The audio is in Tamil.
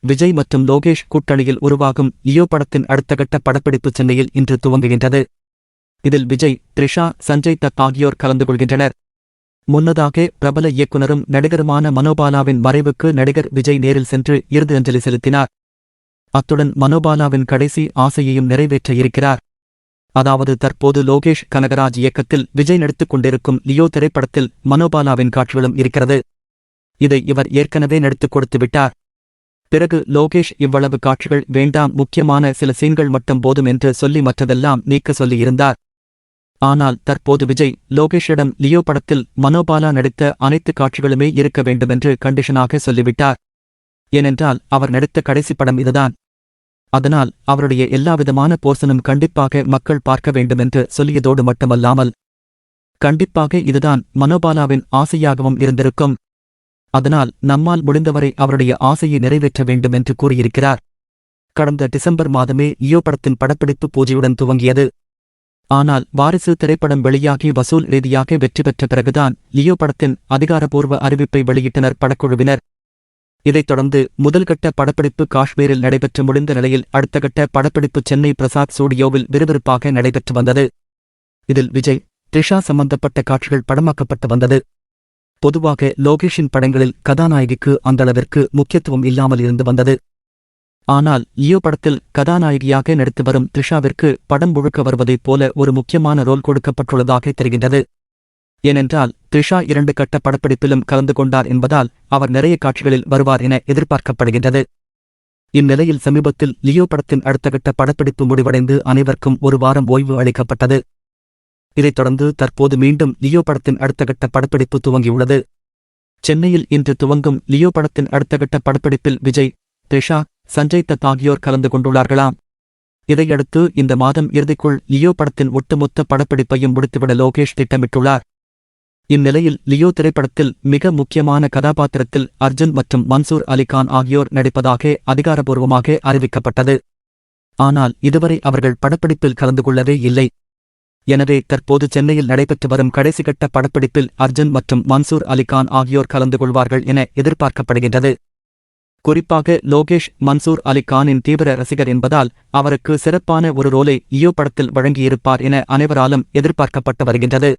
விஜய் மற்றும் லோகேஷ் கூட்டணியில் உருவாகும் லியோ படத்தின் அடுத்த கட்ட படப்பிடிப்பு சென்னையில் இன்று துவங்குகின்றது. இதில் விஜய், த்ரிஷா, சஞ்சய் தத் ஆகியோர் கலந்து கொள்கின்றனர். முன்னதாக பிரபல இயக்குனரும் நடிகருமான மனோபாலாவின் மறைவுக்கு நடிகர் விஜய் நேரில் சென்று இறுதி அஞ்சலி செலுத்தினார். அத்துடன் மனோபாலாவின் கடைசி ஆசையையும் நிறைவேற்ற இருக்கிறார். அதாவது தற்போது லோகேஷ் கனகராஜ் இயக்கத்தில் விஜய் நடித்துக் கொண்டிருக்கும் லியோ திரைப்படத்தில் மனோபாலாவின் காட்சிகளும் இருக்கிறது. இதை இவர் ஏற்கனவே நடித்துக் கொடுத்து விட்டார். பிறகு லோகேஷ் இவ்வளவு காட்சிகள் வேண்டாம், முக்கியமான சில சீன்கள் மட்டும் போதும் என்று சொல்லி மற்றதெல்லாம் நீக்க சொல்லியிருந்தார். ஆனால் தற்போது விஜய் லோகேஷிடம் லியோ படத்தில் மனோபாலா நடித்த அனைத்து காட்சிகளுமே இருக்க வேண்டுமென்று கண்டிஷனாக சொல்லிவிட்டார். ஏனென்றால் அவர் நடித்த கடைசி படம் இதுதான். அதனால் அவருடைய எல்லாவிதமான போர்ஷனும் கண்டிப்பாக மக்கள் பார்க்க வேண்டுமென்று சொல்லியதோடு மட்டுமல்லாமல் கண்டிப்பாக இதுதான் மனோபாலாவின் ஆசையாகவும் இருந்திருக்கும். அதனால் நம்மால் முடிந்தவரை அவருடைய ஆசையை நிறைவேற்ற வேண்டும் என்று கூறியிருக்கிறார். கடந்த டிசம்பர் மாதமே லியோ படத்தின் படப்பிடிப்பு பூஜையுடன் துவங்கியது. ஆனால் வாரிசு திரைப்படம் வெளியாகி வசூல் ரீதியாக வெற்றி பெற்ற பிறகுதான் லியோ படத்தின் அதிகாரப்பூர்வ அறிவிப்பை வெளியிட்டனர் படக்குழுவினர். இதைத் தொடர்ந்து முதல்கட்ட படப்பிடிப்பு காஷ்மீரில் நடைபெற்று முடிந்த நிலையில் அடுத்தகட்ட படப்பிடிப்பு சென்னை பிரசாத் ஸ்டூடியோவில் விறுவிறுப்பாக நடைபெற்று வந்தது. இதில் விஜய், த்ரிஷா சம்பந்தப்பட்ட காட்சிகள் படமாக்கப்பட்டு வந்தது. பொதுவாக லோகேஷின் படங்களில் கதாநாயகிக்கு அந்தளவிற்கு முக்கியத்துவம் இல்லாமல் இருந்து வந்தது. ஆனால் லியோ படத்தில் கதாநாயகியாக நடித்து வரும் த்ரிஷாவிற்கு படம் முழுக்க வருவதைப் போல ஒரு முக்கியமான ரோல் கொடுக்கப்பட்டுள்ளதாக தெரிகின்றது. ஏனென்றால் த்ரிஷா 2 கட்ட படப்பிடிப்பிலும் கலந்து கொண்டார் என்பதால் அவர் நிறைய காட்சிகளில் வருவார் என எதிர்பார்க்கப்படுகின்றது. இந்நிலையில் சமீபத்தில் லியோ படத்தின் அடுத்த கட்ட படப்பிடிப்பு முடிவடைந்து அனைவருக்கும் ஒரு வாரம் ஓய்வு அளிக்கப்பட்டது. இதைத் தொடர்ந்து தற்போது மீண்டும் லியோ படத்தின் அடுத்த கட்ட படப்பிடிப்பு துவங்கியுள்ளது. சென்னையில் இன்று துவங்கும் லியோ படத்தின் அடுத்த கட்ட படப்பிடிப்பில் விஜய், த்ரிஷா, சஞ்சய் தத் ஆகியோர் கலந்து கொண்டுள்ளார்களாம். இதையடுத்து இந்த மாதம் இறுதிக்குள் லியோ படத்தின் ஒட்டுமொத்த படப்பிடிப்பையும் முடித்துவிட லோகேஷ் திட்டமிட்டுள்ளார். இந்நிலையில் லியோ திரைப்படத்தில் மிக முக்கியமான கதாபாத்திரத்தில் அர்ஜுன் மற்றும் மன்சூர் அலிகான் ஆகியோர் நடிப்பதாக அதிகாரப்பூர்வமாக அறிவிக்கப்பட்டது. ஆனால் இதுவரை அவர்கள் படப்பிடிப்பில் கலந்து கொள்ளவே இல்லை. எனவே தற்போது சென்னையில் நடைபெற்று வரும் கடைசிகட்ட படப்பிடிப்பில் அர்ஜுன் மற்றும் மன்சூர் அலிகான் ஆகியோர் கலந்து கொள்வார்கள் என எதிர்பார்க்கப்படுகின்றது. குறிப்பாக லோகேஷ் மன்சூர் அலிகானின் தீவிர ரசிகர் என்பதால் அவருக்கு சிறப்பான ஒரு ரோலை லியோ படத்தில் வழங்கியிருப்பார் என அனைவராலும் எதிர்பார்க்கப்பட்டு வருகின்றது.